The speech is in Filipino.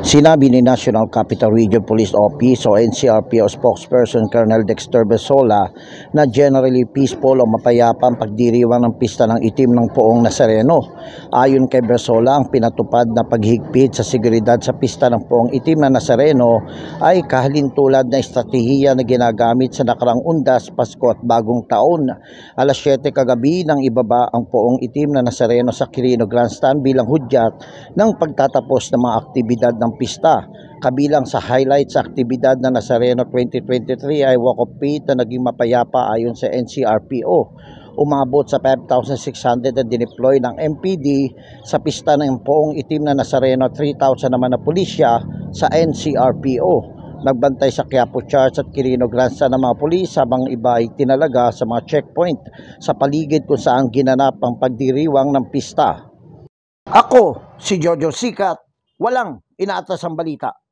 Sinabi ni National Capital Region Police Office o NCRPO spokesperson Colonel Dexter Besola na generally peaceful o mapayapa ang pagdiriwang ng pista ng itim ng Poong Nazareno. Ayon kay Besola, ang pinatupad na paghigpit sa seguridad sa pista ng Poong Itim na Nazareno ay kahalintulad na estratehiya na ginagamit sa nakarang Undas, Pasko at Bagong Taon. Alas 7 kagabi nang ibaba ang Poong Itim na Nazareno sa Quirino Grandstand bilang hudyat ng pagtatapos ng mga aktibidad ng pista. Kabilang sa highlights sa aktibidad na Nazareno 2023 ay walk of faith na naging mapayapa ayon sa NCRPO. Umabot sa 5,600 na dineploy ng MPD sa pista ng Poong Itim na Nazareno, 3,000 naman na pulisya sa NCRPO. Nagbantay sa Quiapo Church at Quirino Grandstand ng mga pulis habang iba ay tinalaga sa mga checkpoint sa paligid kung saan ginanap ang pagdiriwang ng pista. Ako, si Jojo Sikat, walang inaatas ang balita.